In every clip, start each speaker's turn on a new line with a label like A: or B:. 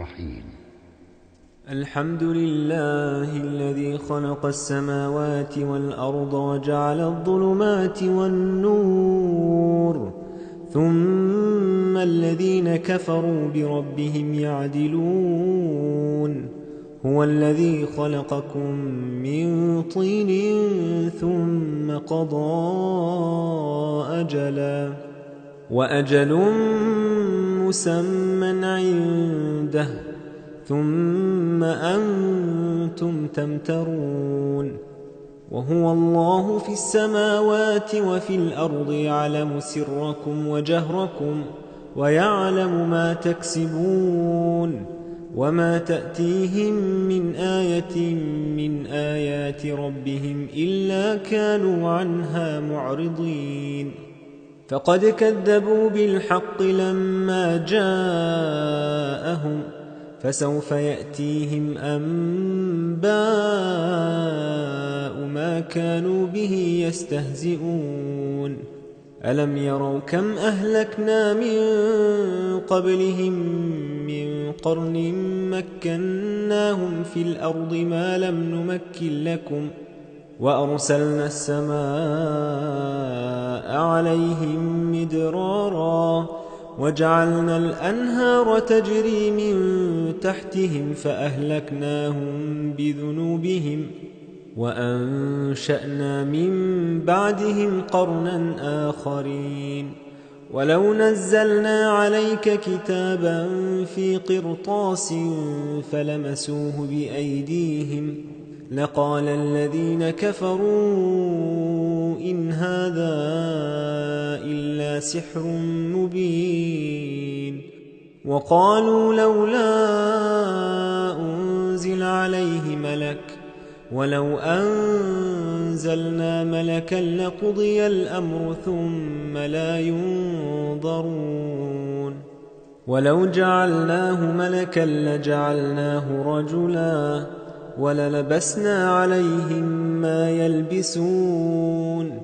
A: الرحيم.
B: الحمد لله الذي خلق السماوات والأرض وجعل الظلمات والنور، ثم الذين كفروا بربهم يعدلون. هو الذي خلقكم من طين ثم قضى أجلا، وأجل مسمى عنده، ثم أنتم تمترون. وهو الله في السماوات وفي الأرض، يعلم سركم وجهركم ويعلم ما تكسبون، وما تأتيهم من آية من آيات ربهم إلا كانوا عنها معرضين. فقد كذبوا بالحق لما جاءهم، فسوف يأتيهم أنباء ما كانوا به يستهزئون. ألم يروا كم أهلكنا من قبلهم من قرن مكناهم في الأرض ما لم نمكن لكم، وأرسلنا السماء عليهم مدرارا، وجعلنا الأنهار تجري من تحتهم فأهلكناهم بذنوبهم، وأنشأنا من بعدهم قرنا آخرين. ولو نزلنا عليك كتابا في قرطاس فلمسوه بأيديهم لقال الذين كفروا إن هذا إلا سحر مبين. وقالوا لولا أنزل عليه ملك، ولو أنزلنا ملكا لقضي الأمر ثم لا ينظرون. ولو جعلناه ملكا لجعلناه رجلا، وللبسنا عليهم ما يلبسون.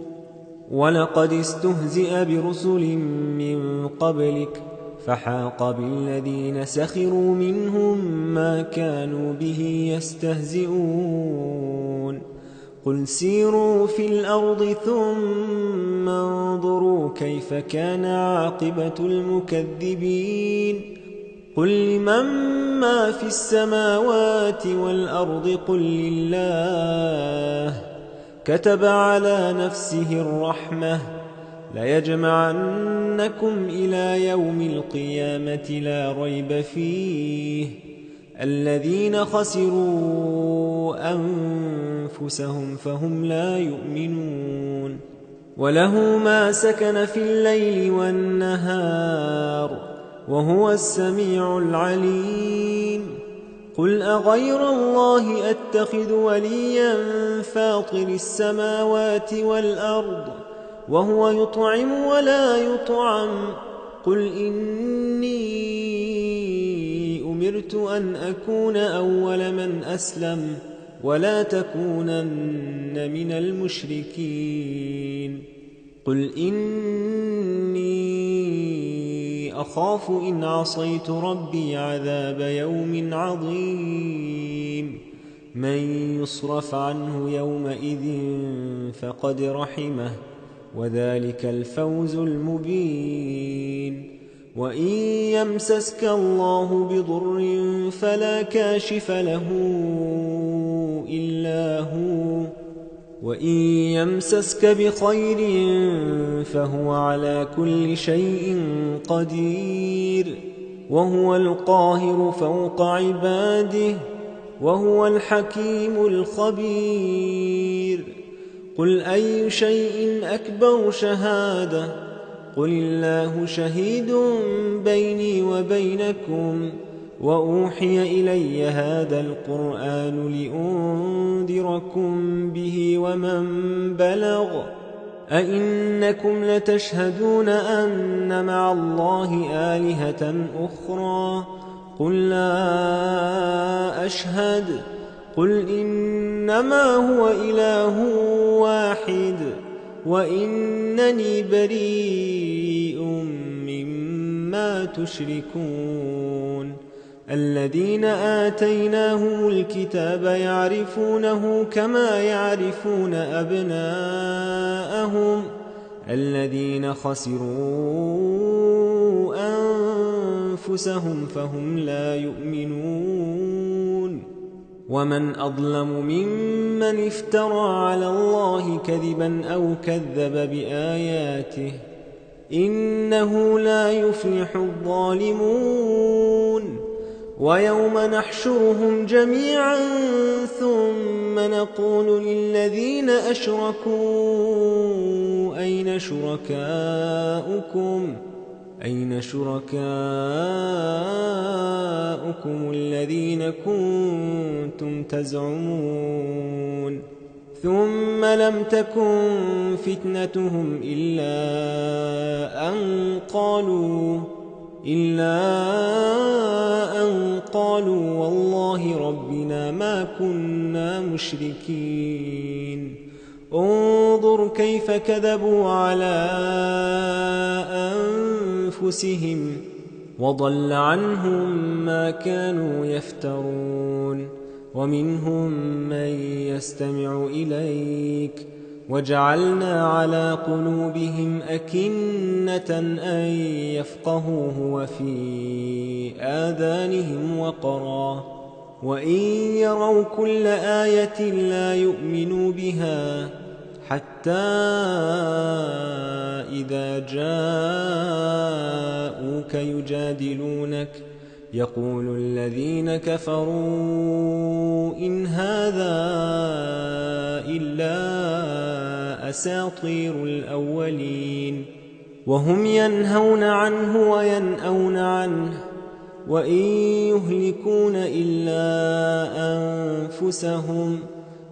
B: ولقد استهزئ برسل من قبلك، فحاق بالذين سخروا منهم ما كانوا به يستهزئون. قل سيروا في الأرض ثم انظروا كيف كان عاقبة المكذبين. قل لمن ما في السماوات والأرض قل لله، كتب على نفسه الرحمة ليجمعنكم إلى يوم القيامة لا ريب فيه. الذين خسروا أنفسهم فهم لا يؤمنون. وله ما سكن في الليل والنهار وهو السميع العليم. قل أغير الله أتخذ وليا فاطر السماوات والأرض وهو يطعم ولا يطعم. قل إني أمرت أن أكون أول من أسلم ولا تكونن من المشركين. قل إني أخاف إن عصيت ربي عذاب يوم عظيم. من يصرف عنه يومئذ فقد رحمه، وذلك الفوز المبين. وإن يمسسك الله بضر فلا كاشف له إلا هو، وإن يمسسك بخير فهو على كل شيء قدير. وهو القاهر فوق عباده، وهو الحكيم الخبير. قل أي شيء أكبر شهادة؟ قل الله شهيد بيني وبينكم. وأوحي إلي هذا القرآن لأنذركم به ومن بلغ. أئنكم لتشهدون أن مع الله آلهة أخرى؟ قل لا أشهد. قل إنما هو إله واحد وإنني بريء مما تشركون. الذين آتيناهم الكتاب يعرفونه كما يعرفون أبناءهم الذين خسروا أنفسهم فهم لا يؤمنون ومن أظلم ممن افترى على الله كذبا أو كذب بآياته إنه لا يفلح الظالمون ويوم نحشرهم جميعا ثم نقول للذين أشركوا أين شركاؤكم الذين كنتم تزعمون ثم لم تكن فتنتهم إلا أن قالوا والله ربنا ما كنا مشركين انظر كيف كذبوا على أنفسهم وضل عنهم ما كانوا يفترون ومنهم من يستمع إليك وجعلنا على قلوبهم أكنة أن يفقهوه وفي آذانهم وقرا وإن يروا كل آية لا يؤمنوا بها حتى إذا جاءوك يجادلونك يقول الذين كفروا إن هذا إلا أساطير الأولين وهم ينهون عنه وينأون عنه وإن يهلكون إلا أنفسهم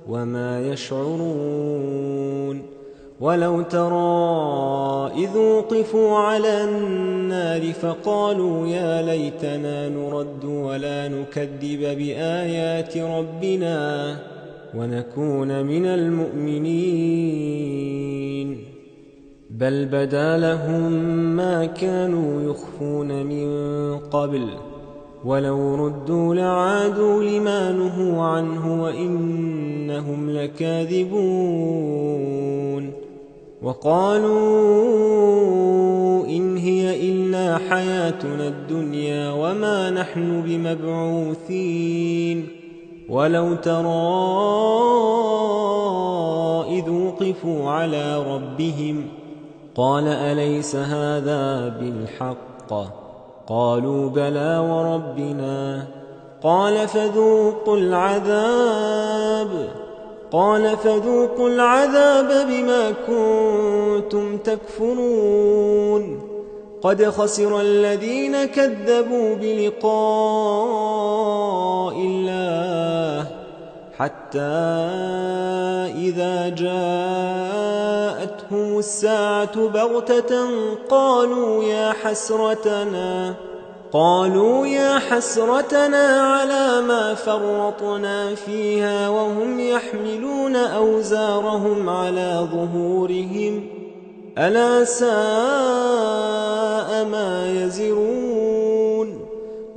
B: وما يشعرون ولو ترى إذ وقفوا على النار فقالوا يا ليتنا نرد ولا نكذب بآيات ربنا ونكون من المؤمنين بل بدا لهم ما كانوا يخفون من قبل ولو ردوا لعادوا لما نهوا عنه وإنهم لكاذبون وقالوا إن هي إلا حياتنا الدنيا وما نحن بمبعوثين ولو ترى إذ وقفوا على ربهم قال أليس هذا بالحق قالوا بلى وربنا قال فذوقوا العذاب بما كنتم تكفرون قد خسر الذين كذبوا بلقاء الله حتى إذا جاءتهم الساعة بغتة قالوا يا حسرتنا على ما فرطنا فيها وهم يحملون أوزارهم على ظهورهم ألا ساء ما يزرون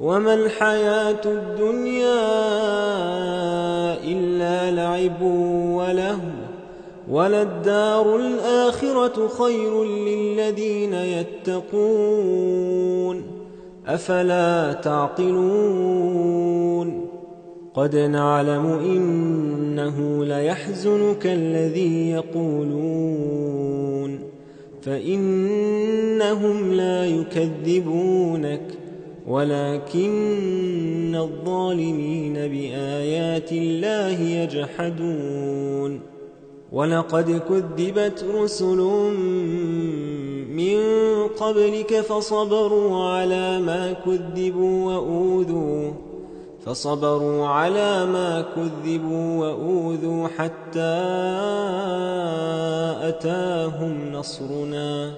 B: وما الحياة الدنيا إلا لعب ولهو وللدار الآخرة خير للذين يتقون أفلا تعقلون قد نعلم إنه ليحزنك الذي يقولون فإنهم لا يكذبونك ولكن الظالمين بآيات الله يجحدون ولقد كذبت رسل من قبلك فصبروا على ما كذبوا وأوذوا حتى أتاهم نصرنا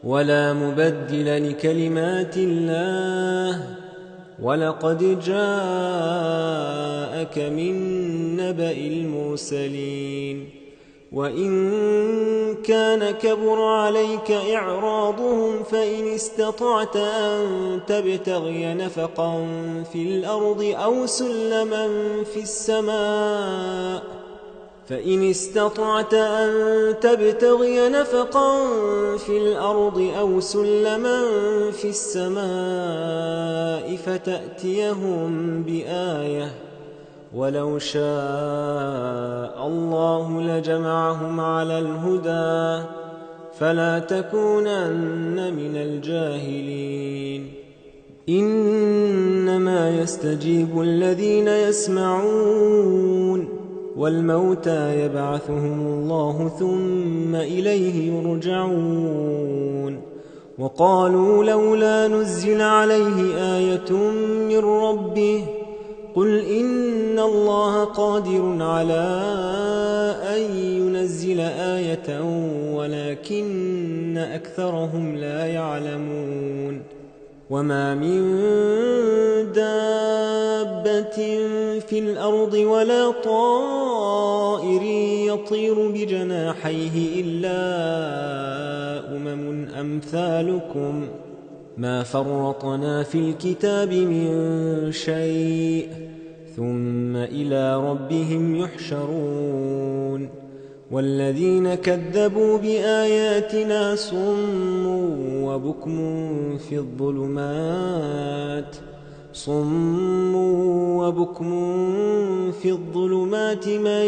B: ولا مبدل لكلمات الله ولقد جاءك من نبأ المرسلين وإن كان كبر عليك إعراضهم فإن استطعت أن تبتغي نفقا في الأرض أو سلما في السماء فتأتيهم بآية ولو شاء الله لجمعهم على الهدى فلا تكونن من الجاهلين إنما يستجيب الذين يسمعون والموتى يبعثهم الله ثم إليه يرجعون وقالوا لولا نزل عليه آية من ربه قل إن الله قادر على أن ينزل آية ولكن أكثرهم لا يعلمون وما من دابة في الأرض ولا طائر يطير بجناحيه إلا أمم أمثالكم ما فرطنا في الكتاب من شيء ثم إلى ربهم يحشرون والذين كذبوا بآياتنا صم وبكم في الظلمات من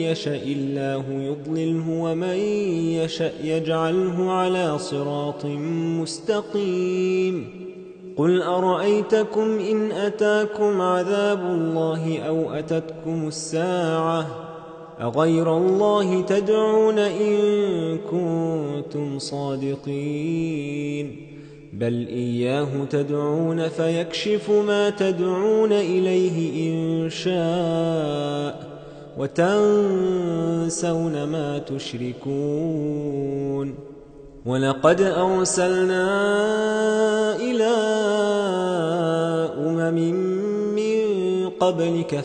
B: يشاء الله يضلله ومن يشاء يجعله على صراط مستقيم قل أرأيتكم إن أتاكم عذاب الله أو أتتكم الساعة أغير الله تدعون إن كنتم صادقين بل إياه تدعون فيكشف ما تدعون إليه إن شاء وتنسون ما تشركون ولقد أرسلنا إلى أمم من قبلك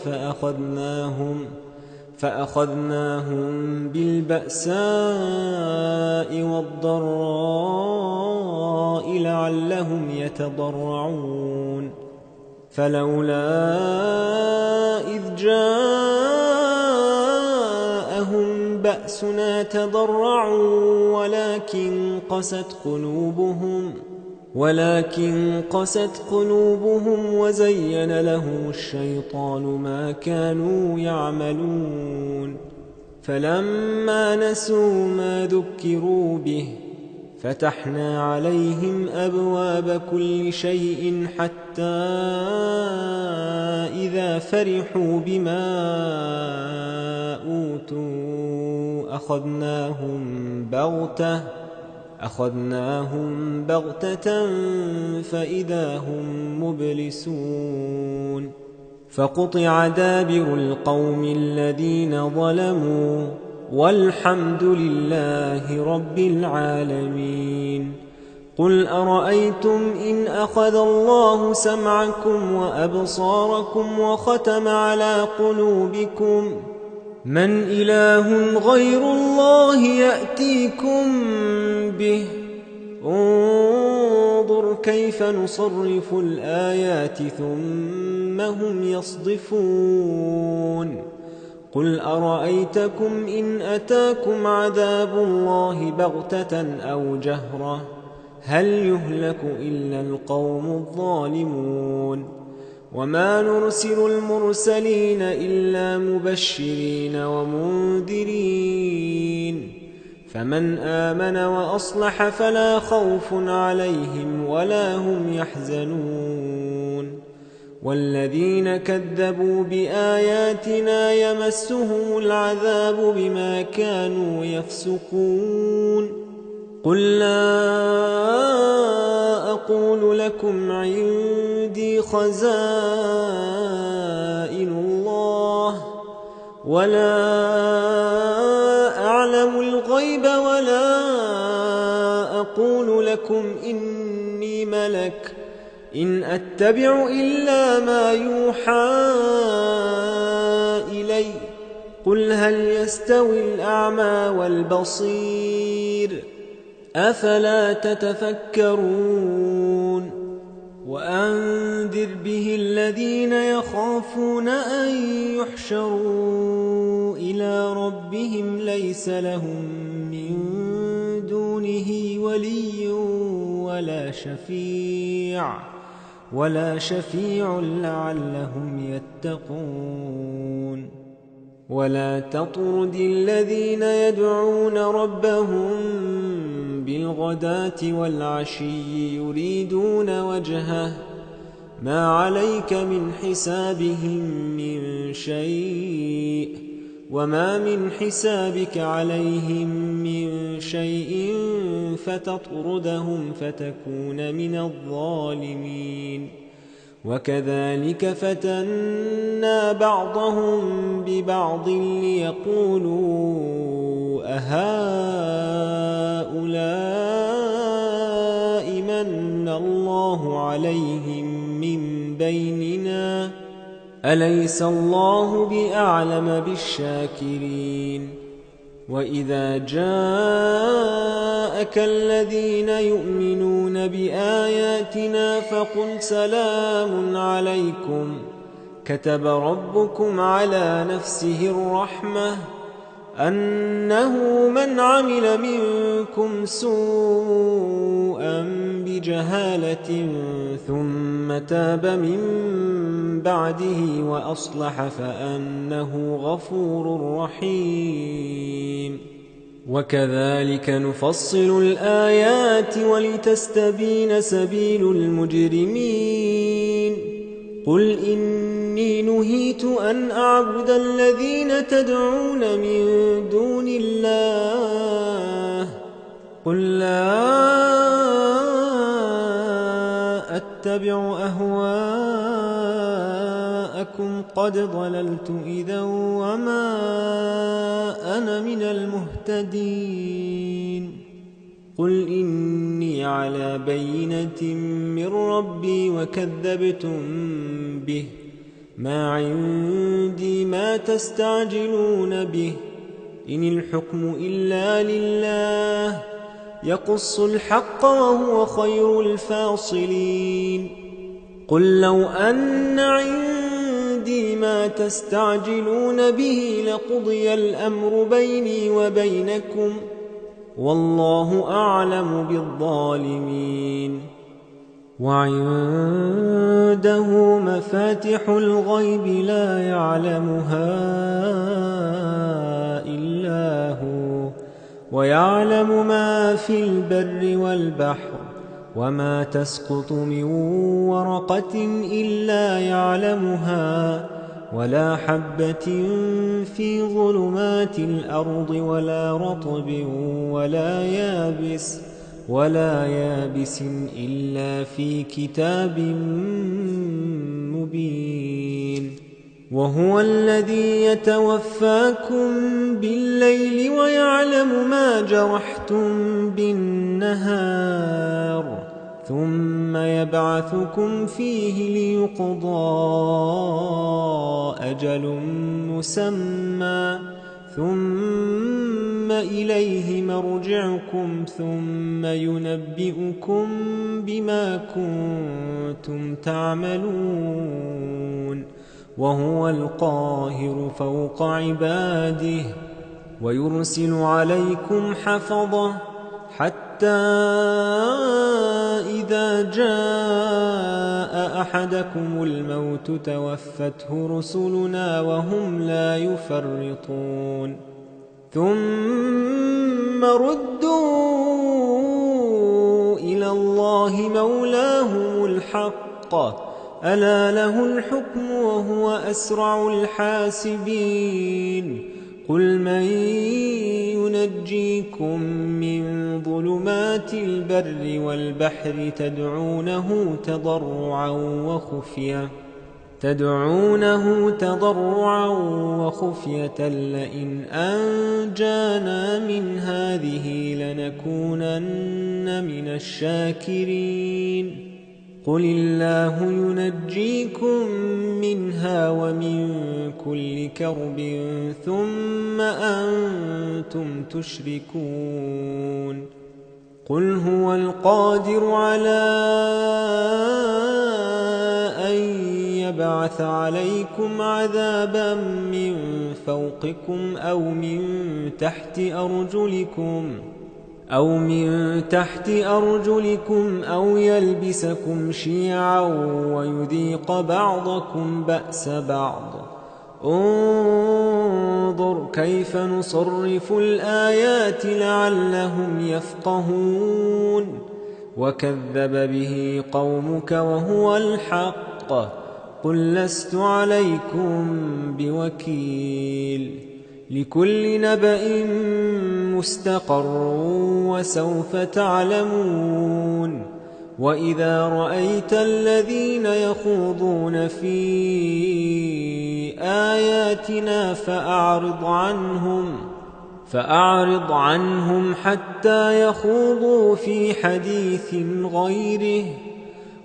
B: فأخذناهم بالبأساء والضراء لعلهم يتضرعون فلولا إذ جاءهم بأسنا تضرعوا ولكن قست قلوبهم وزين لهم الشيطان ما كانوا يعملون فلما نسوا ما ذكروا به فتحنا عليهم أبواب كل شيء حتى إذا فرحوا بما أوتوا أخذناهم بغتة فإذا هم مبلسون فقطع دابر القوم الذين ظلموا والحمد لله رب العالمين قل أرأيتم إن أخذ الله سمعكم وأبصاركم وختم على قلوبكم من إله غير الله يأتيكم به انظر كيف نصرف الآيات ثم هم يصدفون قل أرأيتكم إن أتاكم عذاب الله بغتة أو جهرة هل يهلك إلا القوم الظالمون وما نرسل المرسلين إلا مبشرين ومنذرين فمن آمن وأصلح فلا خوف عليهم ولا هم يحزنون والذين كذبوا بآياتنا يمسهم العذاب بما كانوا يفسقون قل لا أقول لكم عندي خزائن الله ولا أعلم الغيب ولا أقول لكم إني ملك إن أتبع إلا ما يوحى إلي قل هل يستوي الأعمى والبصير أفلا تتفكرون وأنذر به الذين يخافون أن يحشروا إلى ربهم ليس لهم من دونه ولي ولا شفيع لعلهم يتقون ولا تطرد الذين يدعون ربهم بالغداة والعشي يريدون وجهه ما عليك من حسابهم من شيء وما من حسابك عليهم من شيء فتطردهم فتكون من الظالمين وكذلك فتنا بعضهم ببعض ليقولوا أهؤلاء من الله عليهم من بيننا أليس الله بأعلم بالشاكرين وإذا جاءك الذين يؤمنون بآياتنا فقل سلام عليكم كتب ربكم على نفسه الرحمة أنه من عمل منكم سوءا بجهالة ثم تاب من بعده وأصلح فأنه غفور رحيم وكذلك نفصل الآيات ولتستبين سبيل المجرمين قل إني نهيت أن أعبد الذين تدعون من دون الله قل لا أتبع أهواءكم قد ضللت إذا وما أنا من المهتدين قل إني على بينة من ربي وكذبتم به ما عندي ما تستعجلون به إن الحكم إلا لله يقص الحق وهو خير الفاصلين قل لو أن عندي ما تستعجلون به لقضي الأمر بيني وبينكم والله أعلم بالظالمين وعنده مفاتح الغيب لا يعلمها إلا هو ويعلم ما في البر والبحر وما تسقط من ورقة إلا يعلمها ولا حبة في ظلمات الأرض ولا رطب ولا يابس إلا في كتاب مبين وهو الذي يتوفاكم بالليل ويعلم ما جرحتم بالنهار ثم يبعثكم فيه ليقضى أجل مسمى ثم إليه مرجعكم ثم ينبئكم بما كنتم تعملون وهو القاهر فوق عباده ويرسل عليكم حفظة حتى إذا جاء أحدكم الموت توفته رسلنا وهم لا يفرطون ثم ردوا إلى الله مولاهم الحق ألا له الحكم وهو أسرع الحاسبين قل من ينجيكم من ظلمات البر والبحر تدعونه تضرعا وخفية لئن أنجانا من هذه لنكونن من الشاكرين قل الله ينجيكم منها ومن كل كرب ثم أنتم تشركون قل هو القادر على أن يبعث عليكم عذابا من فوقكم أو من تحت أرجلكم أو يلبسكم شيعا ويذيق بعضكم بأس بعض انظر كيف نصرف الآيات لعلهم يفقهون وكذب به قومك وهو الحق قل لست عليكم بوكيل لكل نبأ مستقر وسوف تعلمون وإذا رأيت الذين يخوضون في آياتنا فأعرض عنهم حتى يخوضوا في حديث غيره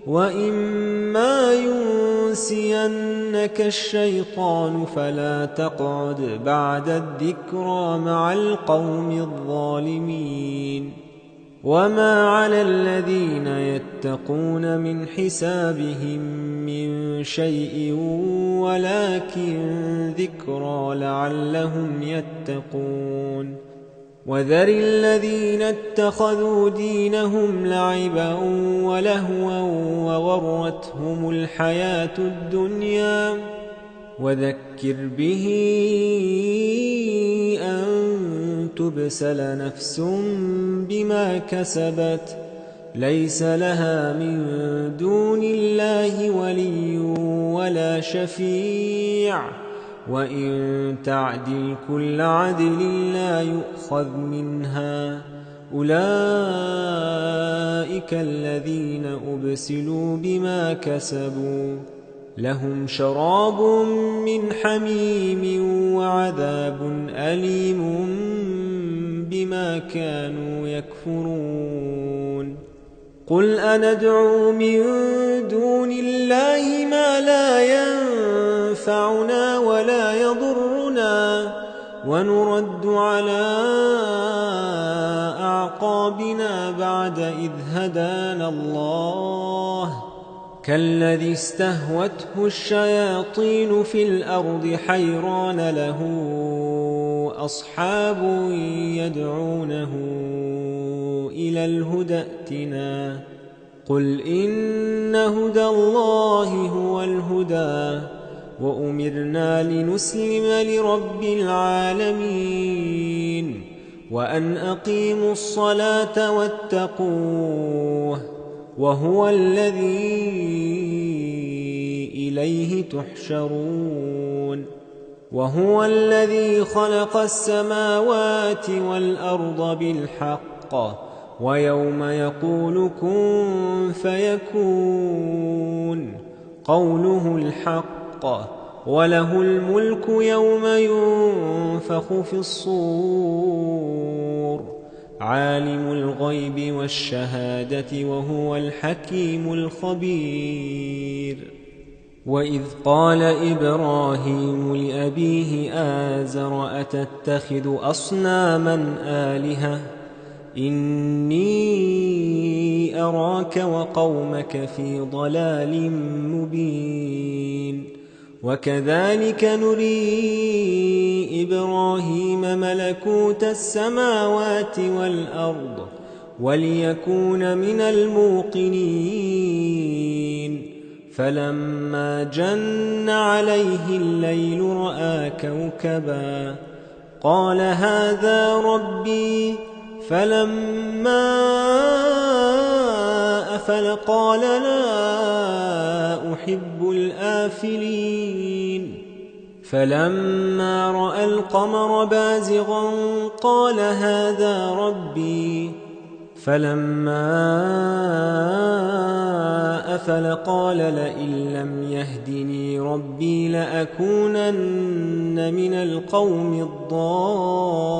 B: وإما ينسينك الشيطان فلا تقعد بعد الذكرى مع القوم الظالمين وما على الذين يتقون من حسابهم من شيء ولكن ذكرى لعلهم يتقون وذر الذين اتخذوا دينهم لعبا ولهوا وغرتهم الحياة الدنيا وذكر به أن تبسل نفس بما كسبت ليس لها من دون الله ولي ولا شفيع وإن تعدل كل عدل لا يؤخذ منها أولئك الذين أبسلوا بما كسبوا لهم شراب من حميم وعذاب أليم بما كانوا يكفرون قل أندعو من دون الله ما لا ينفعنا ولا يضرنا ونرد على أعقابنا بعد إذ هدانا الله كالذي استهوته الشياطين في الأرض حيران له أصحاب يدعونه إلى الهدى ائتنا قل إن هدى الله هو الهدى وأمرنا لنسلم لرب العالمين وأن أقيموا الصلاة واتقوه وهو الذي إليه تحشرون وهو الذي خلق السماوات والأرض بالحق ويوم يقول كن فيكون قوله الحق وله الملك يوم ينفخ في الصور عالم الغيب والشهادة وهو الحكيم الخبير وإذ قال إبراهيم لأبيه آزر أتتخذ أصناما آلهة إني أراك وقومك في ضلال مبين وكذلك نري إبراهيم ملكوت السماوات والأرض وليكون من الموقنين فلما جن عليه الليل رأى كوكبا قال هذا ربي فلما أفل قال لا أحب الآفلين فلما رأى القمر بازغا قال هذا ربي فلما أفل قال لئن لم يهدني ربي لأكونن من القوم الضالين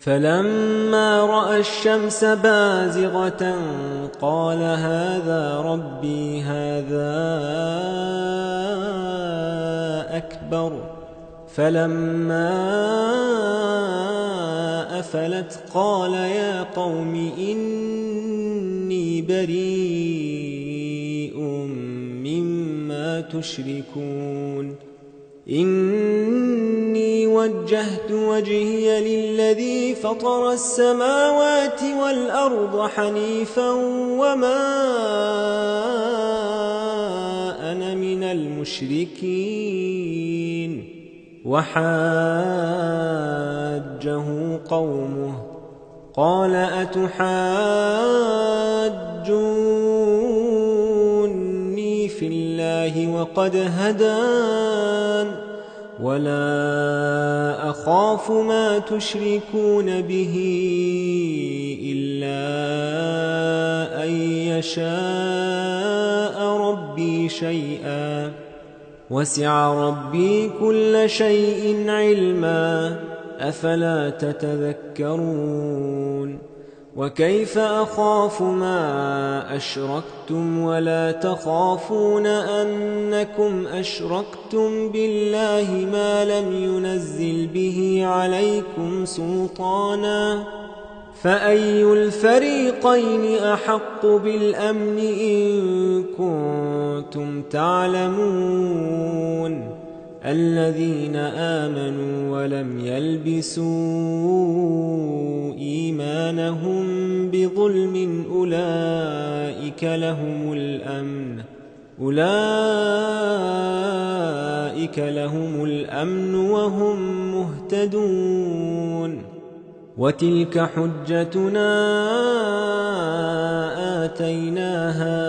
B: فلما رأى الشمس بازغة قال هذا ربي هذا أكبر. فلما أفلت قال يا قوم إني بريء مما تشركون إني وجهت وجهي للذي فطر السماوات والأرض حنيفا وما أنا من المشركين. وحاجه قومه قال أتحاجوني في الله وقد هدان ولا أخاف ما تشركون به إلا أن يشاء ربي شيئا وسع ربي كل شيء علما أفلا تتذكرون. وكيف أخاف ما أشركتم ولا تخافون أنكم أشركتم بالله ما لم ينزل به عليكم سلطانا فأي الفريقين أحق بالأمن إن كنتم تعلمون. الذين آمنوا ولم يلبسوا إيمانهم بظلم أولئك لهم الأمن وهم مهتدون. وتلك حجتنا آتيناها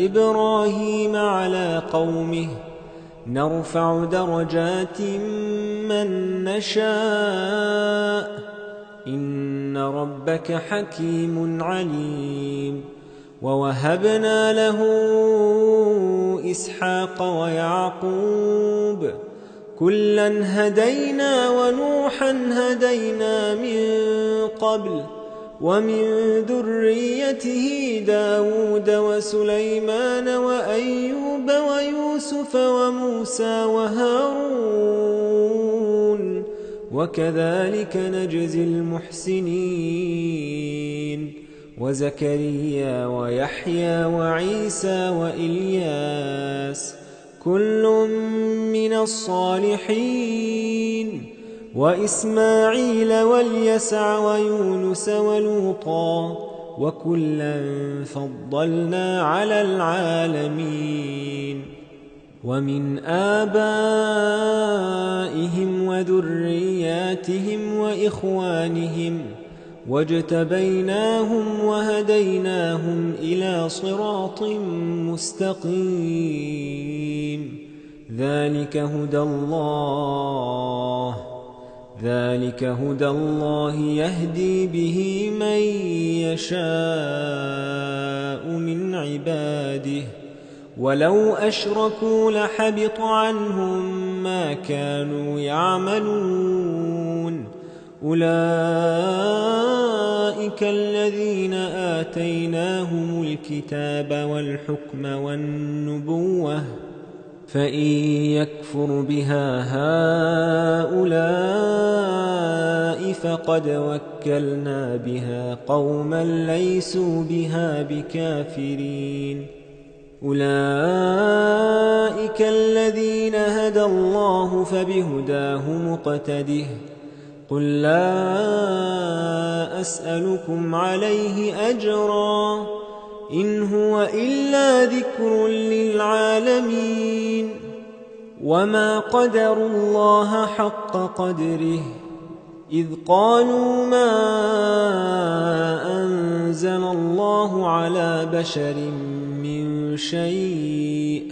B: إبراهيم على قومه نرفع درجات من نشاء إن ربك حكيم عليم. ووهبنا له إسحاق ويعقوب كلا هدينا ونوحا هدينا من قبل ومن ذريته داود وسليمان وأيوب ويوسف وموسى وهارون وكذلك نجزي المحسنين. وزكريا ويحيى وعيسى وإلياس كل من الصالحين وإسماعيل واليسع ويونس ولوطا وكلا فضلنا على العالمين. ومن آبائهم وذرياتهم وإخوانهم واجتبيناهم وهديناهم إلى صراط مستقيم. ذلك هدى الله يهدي به من يشاء من عباده ولو أشركوا لحبط عنهم ما كانوا يعملون. أولئك الذين آتيناهم الكتاب والحكم والنبوة فإن يكفر بها هؤلاء فقد وكلنا بها قوما ليسوا بها بكافرين. أولئك الذين هدى الله فبهداه مقتده قل لا أسألكم عليه أجرا إن هو إلا ذكر للعالمين. وما قدروا الله حق قدره إذ قالوا ما أنزل الله على بشر من شيء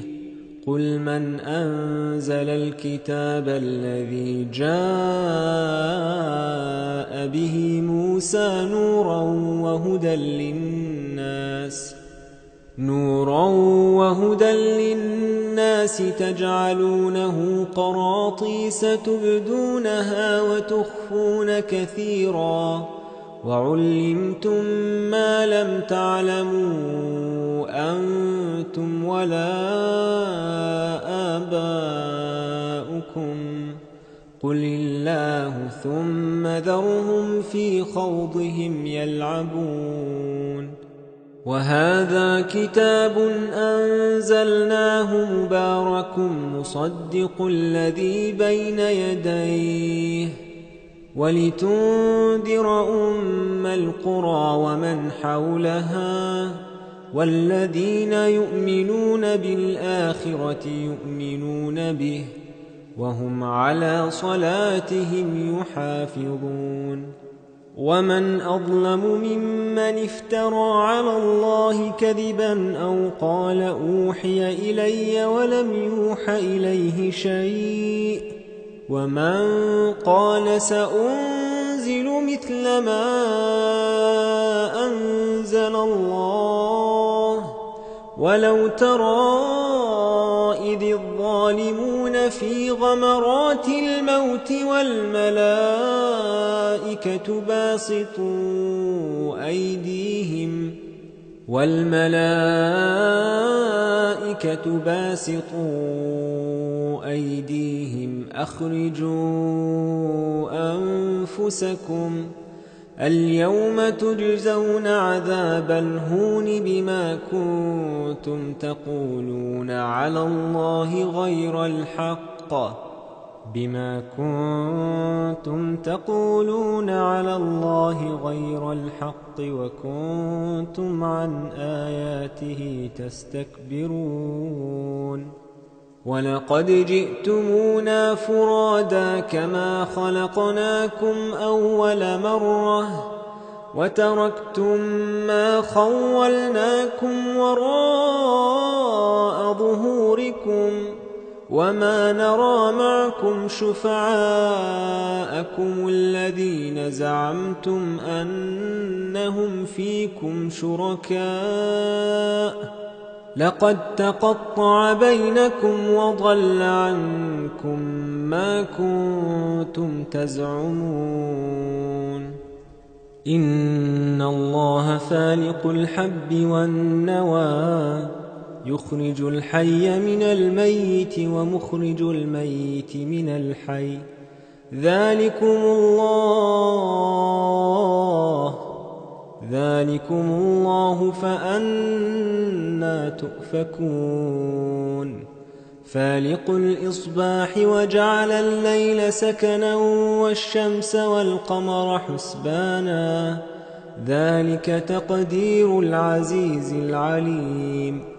B: قل من أنزل الكتاب الذي جاء به موسى نورا وهدى للناس الناس تجعلونه قراطيس تبدونها وتخفون كثيرا وعلمتم ما لم تعلموا أنتم ولا آباؤكم قل الله ثم ذرهم في خوضهم يلعبون وهذا كتاب أنزلناه مبارك مصدق الذي بين يديه ولتنذر أم القرى ومن حولها والذين يؤمنون بالآخرة يؤمنون به وهم على صلاتهم يحافظون ومن أظلم ممن افترى على الله كذبا أو قال أوحي إلي ولم يوح إليه شيء ومن قال سأنزل مثل ما أنزل الله ولو ترى إذ الظالمون في غمرات الموت والملائكة باسطوا أيديهم أخرجوا أنفسكم اليوم تجزون عذاب الهون بما كنتم تقولون على الله غير الحق وكنتم عن آياته تستكبرون ولقد جئتمونا فرادا كما خلقناكم أول مرة وتركتم ما خولناكم وراء ظهوركم وما نرى معكم شفعاءكم الذين زعمتم أنهم فيكم شركاء لقد تقطع بينكم وضل عنكم ما كنتم تزعمون إن الله فالق الحب والنوى يخرج الحي من الميت ومخرج الميت من الحي ذلكم الله فأنى تؤفكون فالق الإصباح وجعل الليل سكنا والشمس والقمر حسبانا ذلك تقدير العزيز العليم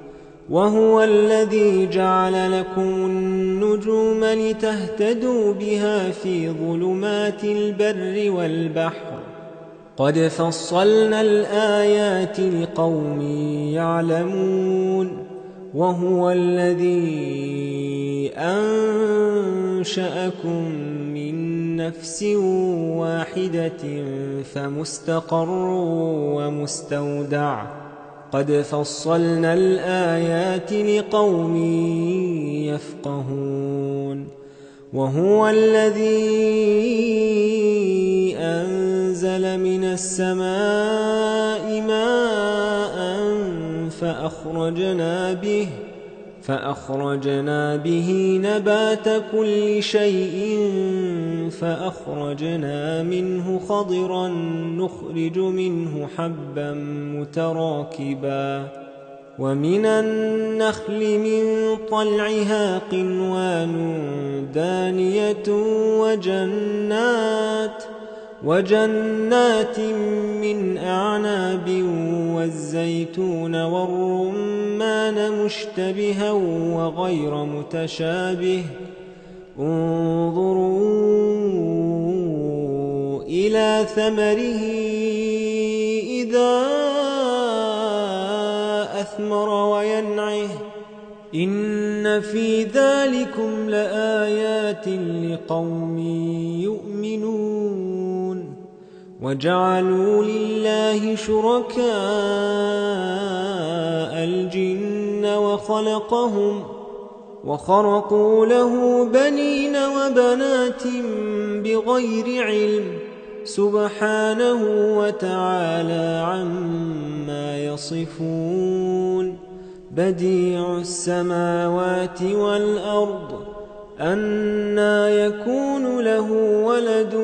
B: وهو الذي جعل لكم النجوم لتهتدوا بها في ظلمات البر والبحر قد فصلنا الآيات لقوم يعلمون وهو الذي أنشأكم من نفس واحدة فمستقر ومستودع قد فصلنا الآيات لقوم يفقهون وهو الذي أنزل من السماء ماء فأخرجنا به نبات كل شيء فأخرجنا منه خضرا نخرج منه حبا متراكبا ومن النخل من طلعها قنوان دانية وجنات من أعناب والزيتون والرمان مشتبها وغير متشابه انظروا إلى ثمره إذا أثمر وينعه إن في ذلكم لآيات لقوم يؤمنون وجعلوا لله شركاء الجن وخرقوا له بنين وبنات بغير علم سبحانه وتعالى عما يصفون بديع السماوات والأرض أنى يكون له ولد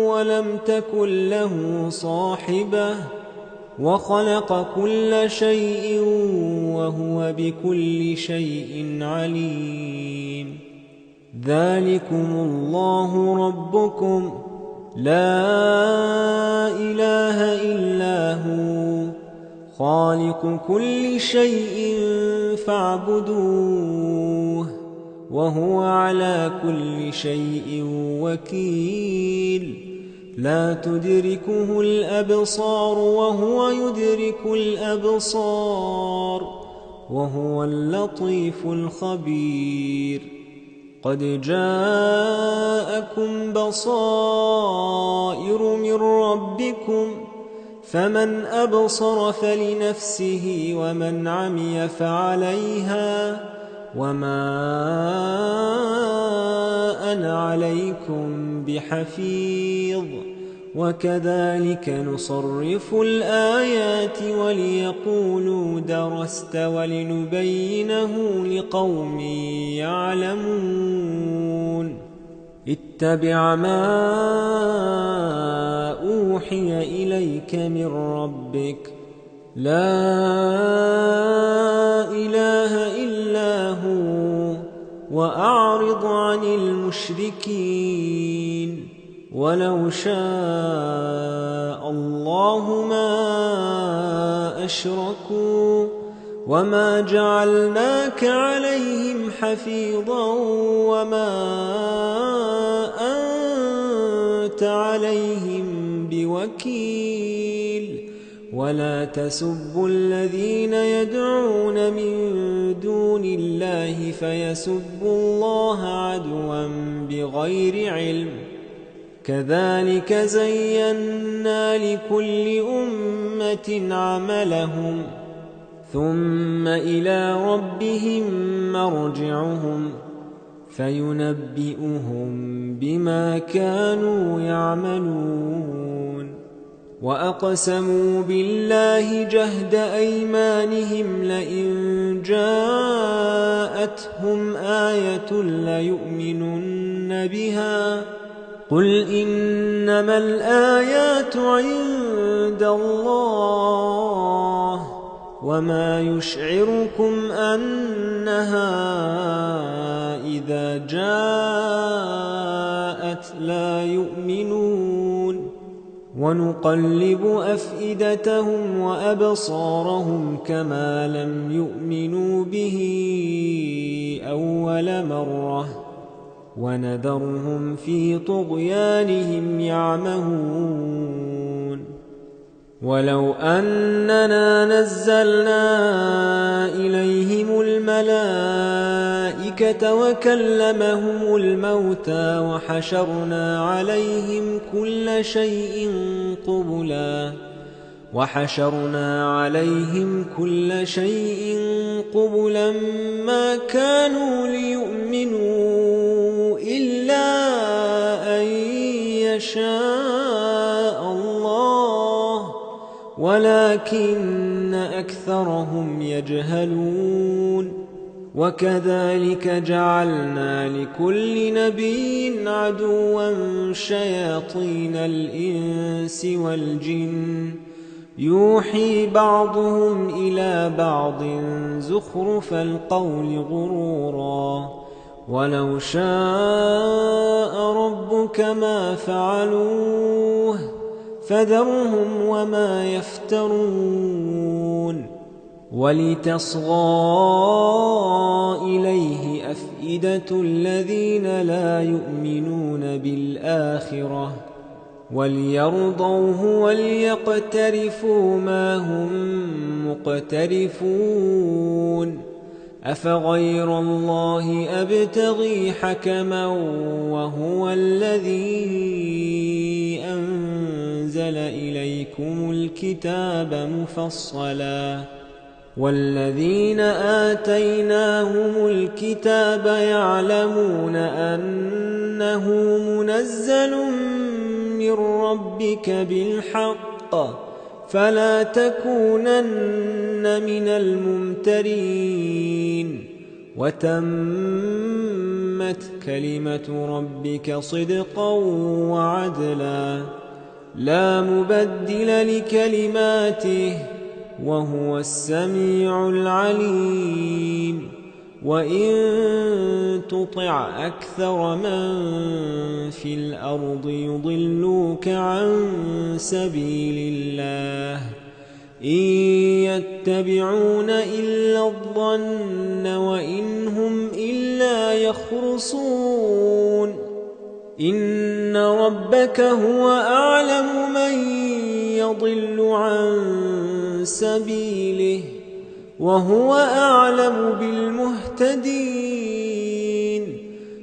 B: ولم تكن له صاحبة وخلق كل شيء وهو بكل شيء عليم ذلكم الله ربكم لا إله إلا هو خالق كل شيء فاعبدوه وهو على كل شيء وكيل لا تدركه الأبصار وهو يدرك الأبصار وهو اللطيف الخبير قد جاءكم بصائر من ربكم فمن أبصر فلنفسه ومن عمي فعليها وما أنا عليكم بحفيظ وكذلك نصرف الآيات وليقولوا درست ولنبينه لقوم يعلمون اتبع ما أوحي إليك من ربك لا إله إلا هو وأعرض عن المشركين ولو شاء الله ما أشركوا وما جعلناك عليهم حفيظا وما أنت عليهم بوكيل ولا تسبوا الذين يدعون من دون الله فيسبوا الله عدوا بغير علم كذلك زينا لكل أمة عملهم ثم إلى ربهم مرجعهم فينبئهم بما كانوا يعملون وأقسموا بالله جهد أيمانهم لئن جاءتهم آية ليؤمنن بها قل إنما الآيات عند الله وما يشعركم أنها إذا جاءت لا يؤمنون ونقلب أفئدتهم وأبصارهم كما لم يؤمنوا به أول مرة ونذرهم في طغيانهم يعمهون ولو أننا نزلنا إليهم الملائكة وكلمهم الموتى وحشرنا عليهم كل شيء قبلا ما كانوا ليؤمنوا إلا أن يشاء الله ولكن أكثرهم يجهلون وكذلك جعلنا لكل نبي عدوا شياطين الإنس والجن يوحي بعضهم إلى بعض زخرف القول غرورا ولو شاء ربك ما فعلوه فذرهم وما يفترون ولتصغى إليه أفئدة الذين لا يؤمنون بالآخرة وليرضوه وليقترفوا ما هم مقترفون أفغير الله أبتغي حكما وهو الذي أنزل إليكم الكتاب مفصلا والذين آتيناهم الكتاب يعلمون أنه منزل من ربك بالحق فلا تكونن من الممترين وتمت كلمة ربك صدقا وعدلا لا مبدل لكلماته وهو السميع العليم وإن تطع أكثر من في الأرض يضلوك عن سبيل الله إن يتبعون إلا الظن وإن هم إلا يخرصون إن ربك هو أعلم من يضل عن سبيله وهو أعلم بالمهتدين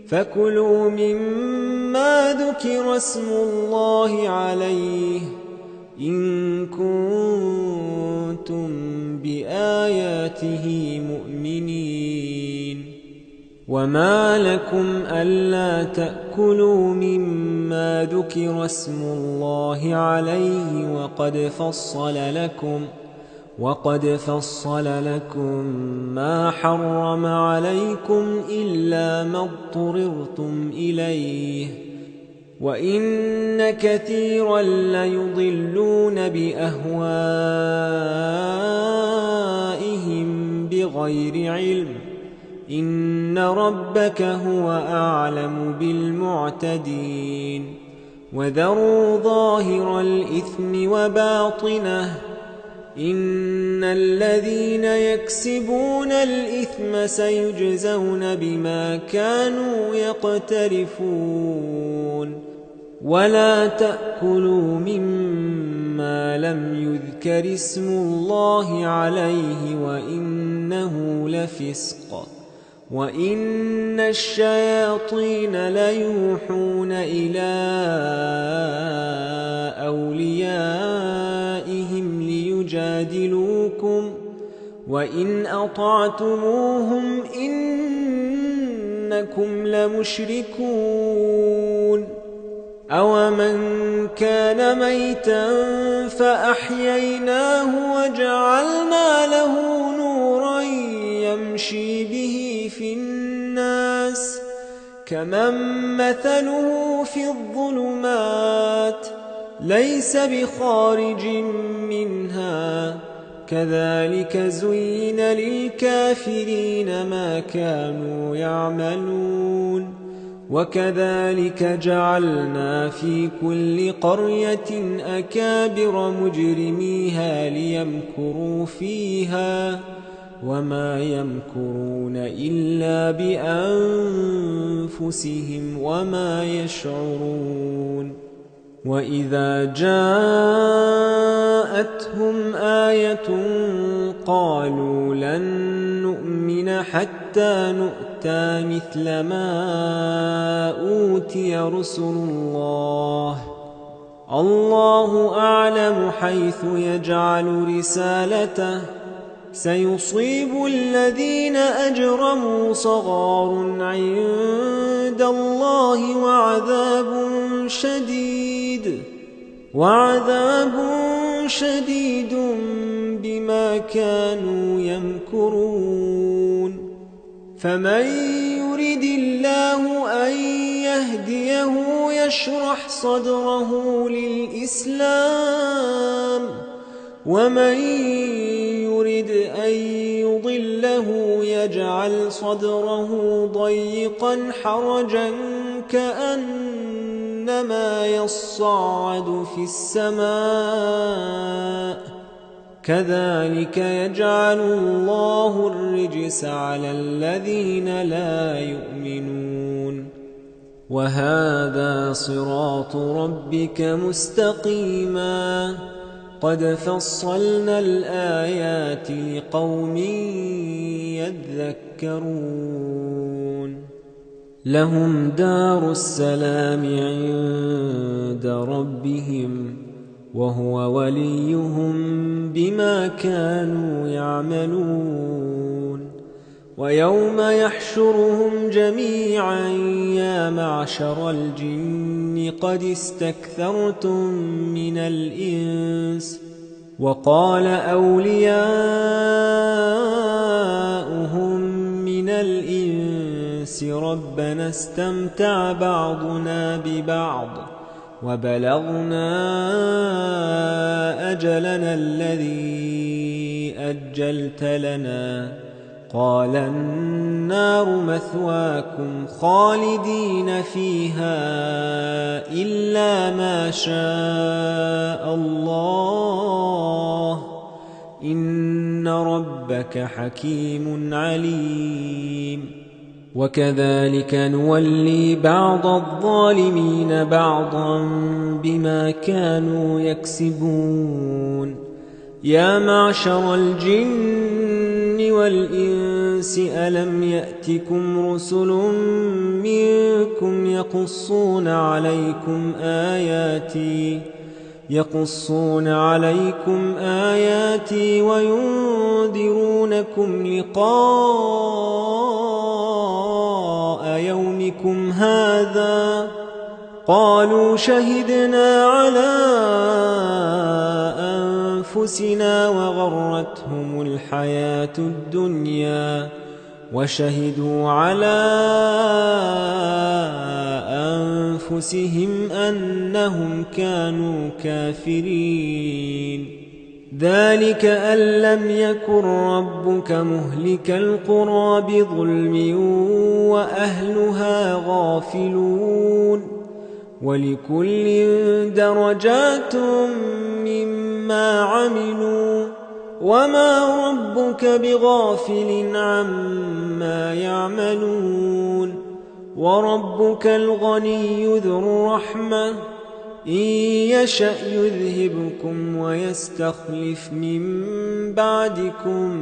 B: فكلوا مما ذكر اسم الله عليه إن كنتم بآياته مؤمنين وما لكم ألا تأكلوا مما ذكر اسم الله عليه وقد فصل لكم ما حرم عليكم إلا ما اضطررتم إليه وإن كثيرا ليضلون بأهوائهم بغير علم إن ربك هو أعلم بالمعتدين وذروا ظاهر الإثم وباطنه إن الذين يكسبون الإثم سيجزون بما كانوا يقترفون ولا تأكلوا مما لم يذكر اسم الله عليه وإنه لفسق وإن الشياطين ليوحون إلى أوليائهم ليجادلوكم وإن أطعتموهم إنكم لمشركون أومن كان ميتا فأحييناه وجعلنا له نورا يمشي به في الناس كمن مثله في الظلمات ليس بخارج منها كذلك زين للكافرين ما كانوا يعملون وكذلك جعلنا في كل قرية أكابر مجرميها ليمكروا فيها وما يمكرون إلا بأنفسهم وما يشعرون وإذا جاءتهم آية قالوا لن نؤمن حتى نؤتى مثل ما أوتي رسل الله أعلم حيث يجعل رسالته سيصيب الذين أجرموا صغار عند الله وعذاب شديد بما كانوا يمكرون فمن يرد الله أن يهديه يشرح صدره للإسلام ومن يرد أن يضله يجعل صدره ضيقا حرجا كأنما يصعد في السماء كذلك يجعل الله الرجس على الذين لا يؤمنون وهذا صراط ربك مستقيما قد فصلنا الآيات لقوم يذكرون لهم دار السلام عند ربهم وهو وليهم بما كانوا يعملون. ويوم يحشرهم جميعا يا معشر الجن قد استكثرتم من الإنس، وقال أولياؤهم من الإنس ربنا استمتع بعضنا ببعض وبلغنا أجلنا الذي أجلت لنا، قال النار مثواكم خالدين فيها إلا ما شاء الله، إن ربك حكيم عليم. وكذلك نولي بعض الظالمين بعضا بما كانوا يكسبون. يا معشر الجن والإنس ألم يأتكم رسل منكم يقصون عليكم آياتي وينذرونكم لقاء يومكم هذا؟ قالوا شهدنا على أنفسنا وغرتهم الحياة الدنيا وشهدوا على أنفسهم أنهم كانوا كافرين. ذلك أن لم يكن ربك مهلك القرى بظلم وأهلها غافلون. ولكل درجات مما عملوا وما ربك بغافل عما يعملون. وربك الغني ذو الرحمة، إن يشأ يذهبكم ويستخلف من بعدكم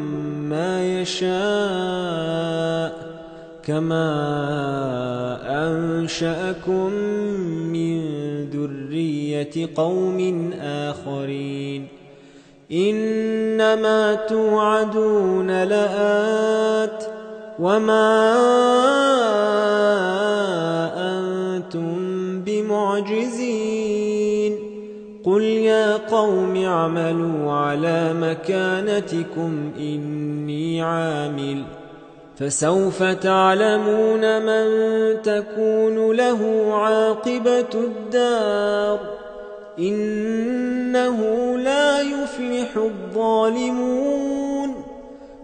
B: ما يشاء كما أنشأكم من ذرية قوم آخرين. إنما توعدون لآت وما أنتم بمعجزين. قل يا قوم اعملوا على مكانتكم إني عامل، فسوف تعلمون من تكون له عاقبة الدار، إنه لا يفلح الظالمون.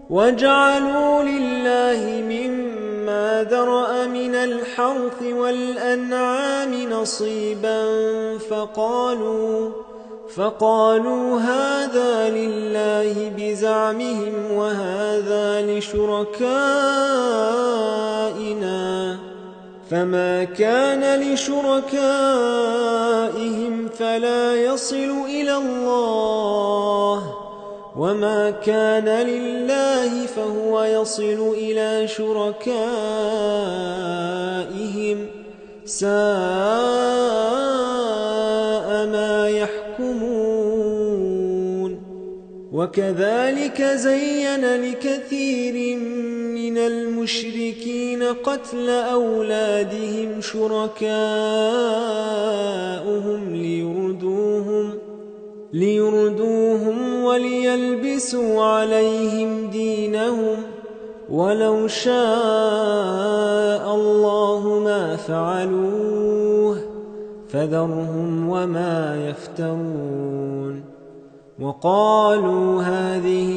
B: وجعلوا لله مما ذرأ من الحرث والأنعام نصيبا فقالوا هذا لله بزعمهم وهذا لشركائنا، فما كان لشركائهم فلا يصل إلى الله، وما كان لله فهو يصل إلى شركائهم، ساء ما يحكمون. وكذلك زين لكثير من المشركين قتل أولادهم شركاؤهم ليردوهم وليلبسوا عليهم دينهم، ولو شاء الله ما فعلوه فذرهم وما يفترون. وقالوا هذه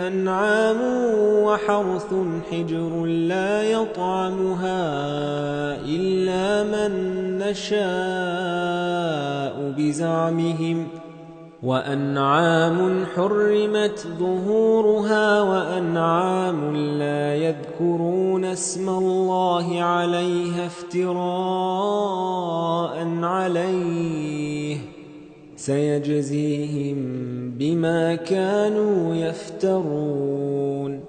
B: أنعام وحرث حجر لا يطعمها إلا من نشاء بزعمهم، وأنعام حرمت ظهورها وأنعام لا يذكرون اسم الله عليها افتراء عليه، سيجزيهم بما كانوا يفترون.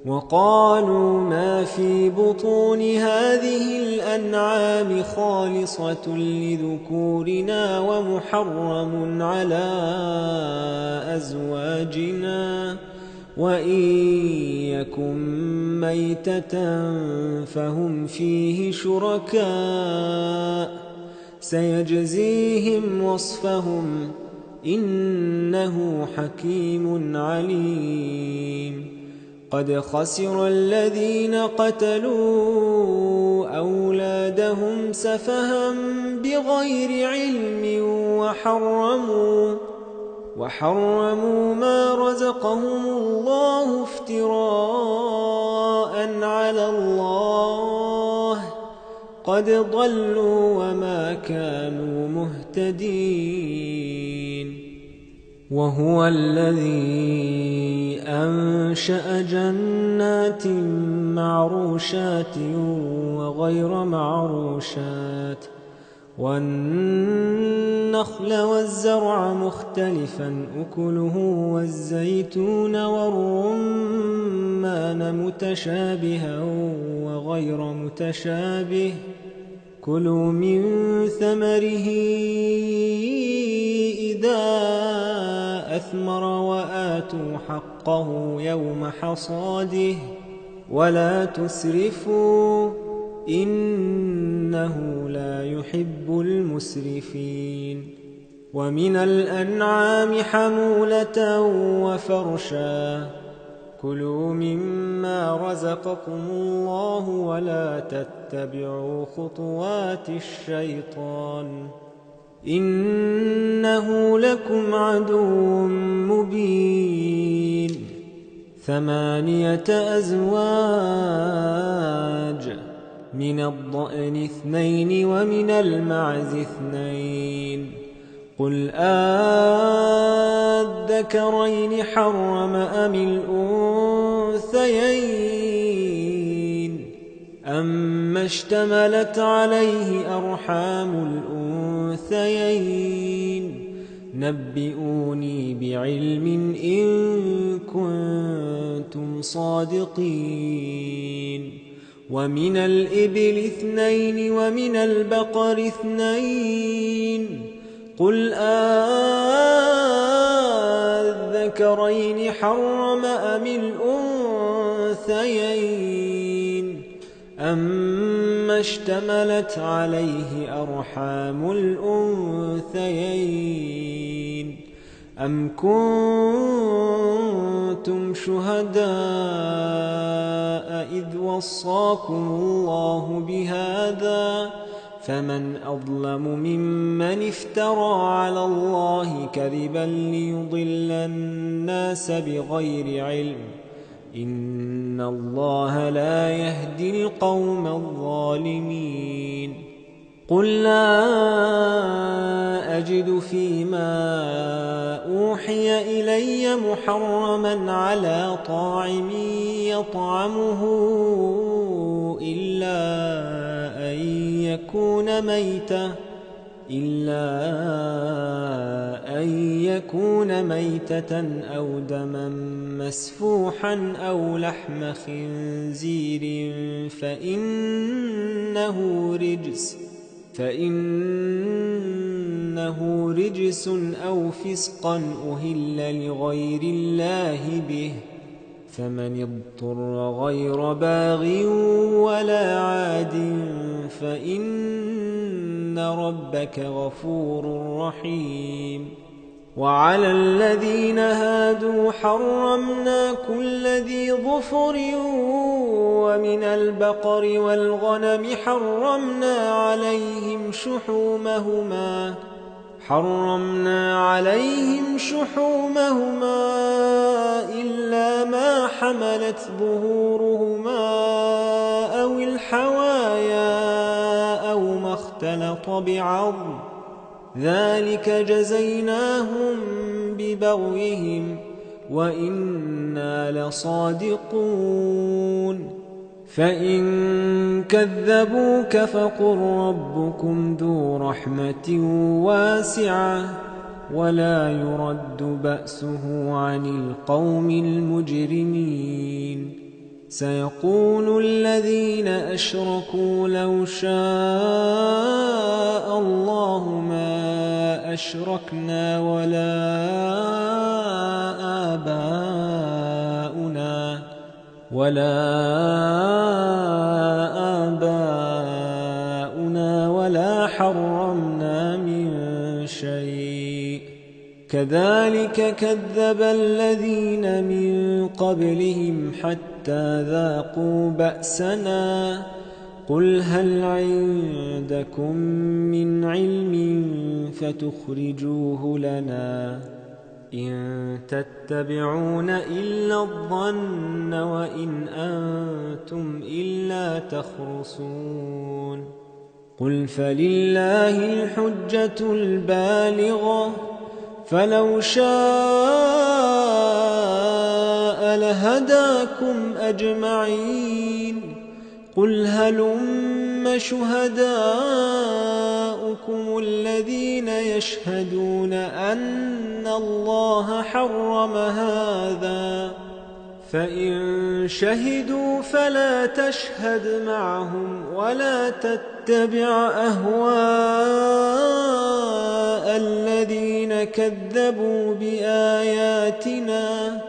B: وقالوا ما في بطون هذه الأنعام خالصة لذكورنا ومحرم على أزواجنا وإن يكن ميتة فهم فيه شركاء سيجزيهم وصفهم إنه حكيم عليم. قد خسر الذين قتلوا أولادهم سفها بغير علم وحرموا ما رزقهم الله افتراء على الله قد ضلوا وما كانوا مهتدين. وهو الذي أنشأ جنات معروشات وغير معروشات والنخل والزرع مختلفا أكله والزيتون والرمان متشابها وغير متشابه كلوا من ثمره إذا أثمر وآتوا حقه يوم حصاده ولا تسرفوا إنه لا يحب المسرفين. ومن الأنعام حمولة وفرشا كلوا مما رزقكم الله ولا تتبعوا خطوات الشيطان إنه لكم عدو مبين. 8 أزواج من الضأن 2 ومن المعز 2 قل أذكرين حرم أم الأنثيين أما اشتملت عليه أرحام الأنثيين نبئوني بعلم إن كنتم صادقين. ومن الإبل 2 ومن البقر 2 قل أذكرين حرم أم الأنثيين أما اشتملت عليه أرحام الأنثيين أم كنتم شهداء إذ وصاكم الله بهذا فمن أظلم ممن افترى على الله كذبا ليضل الناس بغير علم إن الله لا يهدي القوم الظالمين. قل لا أجد فيما أوحي إلي محرما على طاعم يطعمه إلا أن يكون ميتة أو دما مسفوحا أو لحم خنزير فإنه رجس أو فسقا أهل لغير الله به فمن اضطر غير باغ ولا عاد فإن ربك غفور رحيم. وعلى الذين هادوا حرمنا كل ذي ظفر ومن البقر والغنم حرمنا عليهم شحومهما إلا ما حملت ظهورهما أو الحوايا أو ما اختلط بعظم ذلك جزيناهم ببغيهم وإنا لصادقون. فإن كذبوك فقل ربكم ذو رحمة واسعة ولا يرد بأسه عن القوم المجرمين. سيقول الذين أشركوا لو شاء الله ما أشركنا ولا آباؤنا ولا حرمنا من شيء كذلك كذب الذين من قبلهم حتى ذاقوا بأسنا قل هل عندكم من علم فتخرجوه لنا إن تتبعون إلا الظن وإن أنتم إلا تخرصون قل فلله الحجة البالغة فلو شاء لهداكم أجمعين قل هلم شهداؤكم الذين يشهدون أن الله حرم هذا فإن شهدوا فلا تشهد معهم ولا تتبع أهواء الذين كذبوا بآياتنا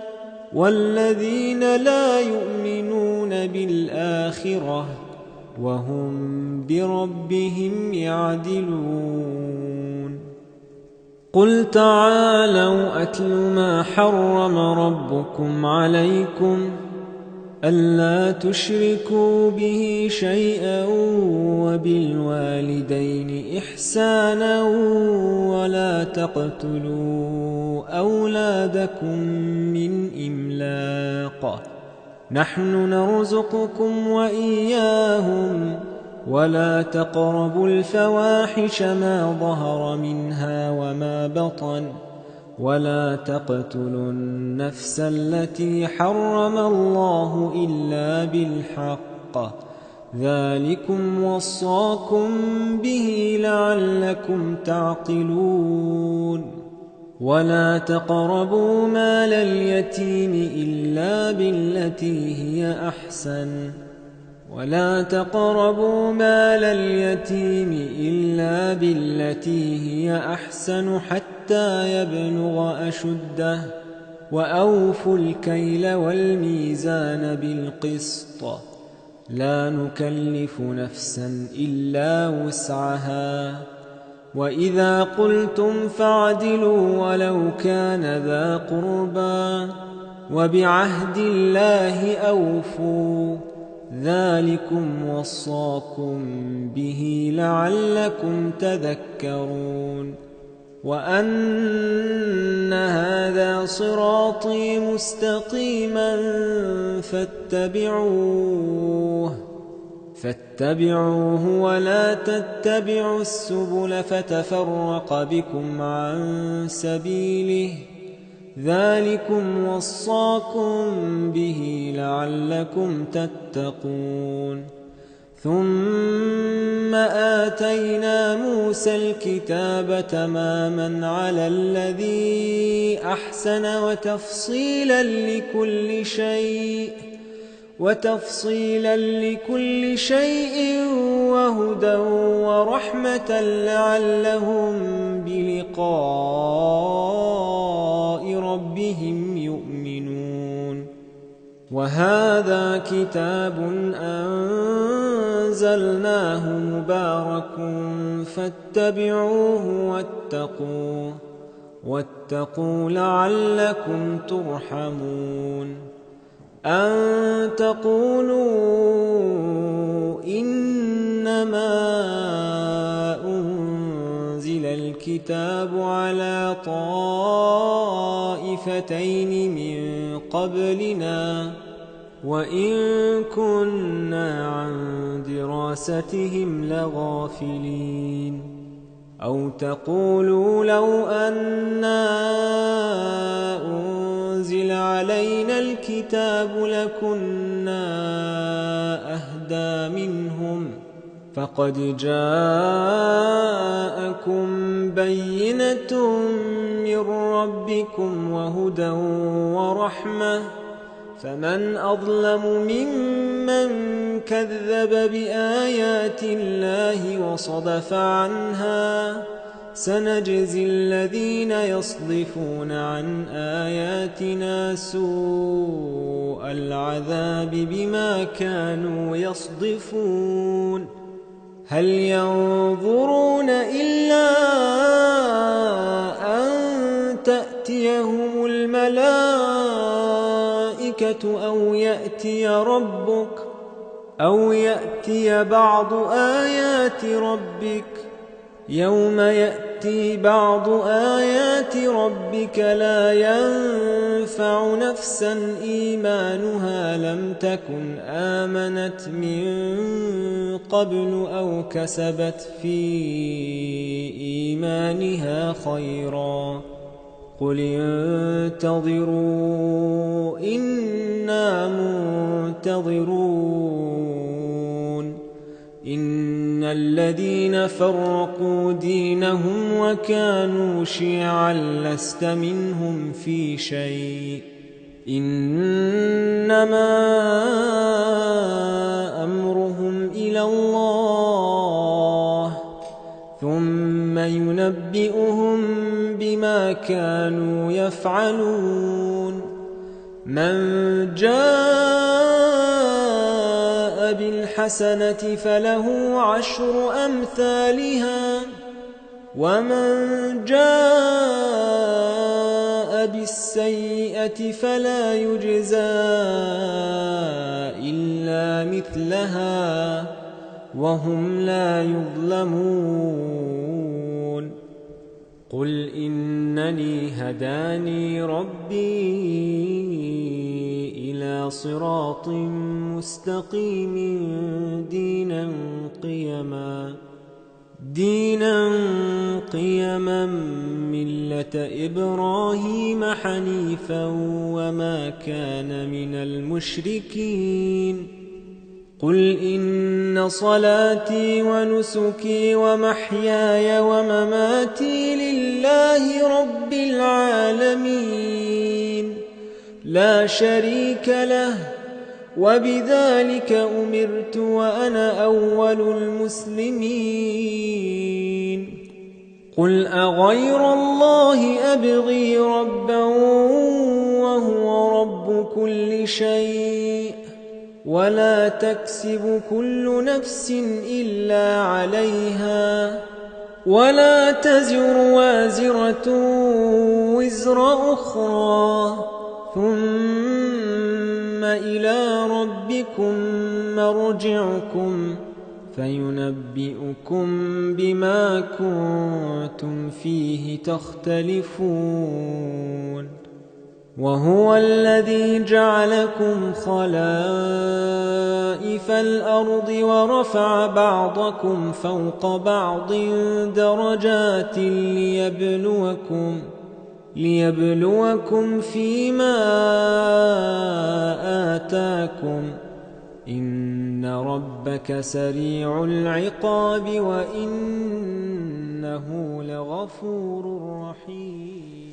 B: والذين لا يؤمنون بالآخرة وهم بربهم يعدلون قل تعالوا أتل ما حرم ربكم عليكم ألا تشركوا به شيئا وبالوالدين إحسانا ولا تقتلوا أولادكم من إملاق نحن نرزقكم وإياهم ولا تقربوا الفواحش ما ظهر منها وما بطن ولا تقتلوا النفس التي حرم الله إلا بالحق ذلكم وصاكم به لعلكم تعقلون ولا تقربوا مال اليتيم إلا بالتي هي أحسن ولا تقربوا مال اليتيم إلا بالتي هي أحسن حتى يبلغ أشده وأوفوا الكيل والميزان بالقسط لا نكلف نفسا إلا وسعها وإذا قلتم فاعدلوا ولو كان ذا قربى وبعهد الله أوفوا ذلكم وصاكم به لعلكم تذكرون وأن هذا صراطي مستقيما فاتبعوه ولا تتبعوا السبل فتفرق بكم عن سبيله ذلكم وصاكم به لعلكم تتقون ثم آتينا موسى الكتاب تماما على الذي أحسن وتفصيلا لكل شيء وهدى ورحمة لعلهم بلقاء ربهم يؤمنون وهذا كتاب أنزلناه مبارك فاتبعوه واتقوا لعلكم ترحمون أن تقولوا إنما أنزل الكتاب على طائفتين من قبلنا وإن كنا عن دراستهم لغافلين أو تقولوا لو أنا أنزل علينا الكتاب لكنا أهدى منهم فقد جاءكم بينة من ربكم وهدى ورحمة فمن أظلم ممن كذب بآيات الله وصدف عنها سنجزي الذين يصدفون عن آياتنا سوء العذاب بما كانوا يصدفون هل ينظرون إلا أن تأتيهم الملائكة أو يأتي بعض آيات ربك يوم يأتي بعض آيات ربك لا ينفع نفسا إيمانها لم تكن آمنت من قبل أو كسبت في إيمانها خيرا قل انتظروا إنا منتظرون إن الذين فرقوا دينهم وكانوا شيعا لست منهم في شيء إنما أمرهم إلى الله ثم ينبئهم بما كانوا يفعلون من جاء بالحسنة فله 10 أمثالها ومن جاء بالسيئة فلا يجزى إلا مثلها وهم لا يظلمون قل إنني هداني ربي إلى صراط مستقيم دينا قيما ملة إبراهيم حنيفا وما كان من المشركين قل إن صلاتي ونسكي ومحياي ومماتي لله رب العالمين لا شريك له وبذلك أمرت وأنا أول المسلمين قل أغير الله أبغي ربا وهو رب كل شيء ولا تكسب كل نفس إلا عليها ولا تزر وازرة وزر أخرى ثم إلى ربكم مرجعكم فينبئكم بما كنتم فيه تختلفون وهو الذي جعلكم خلائف الأرض ورفع بعضكم فوق بعض درجات ليبلوكم فيما آتاكم إن ربك سريع العقاب وإنه لغفور رحيم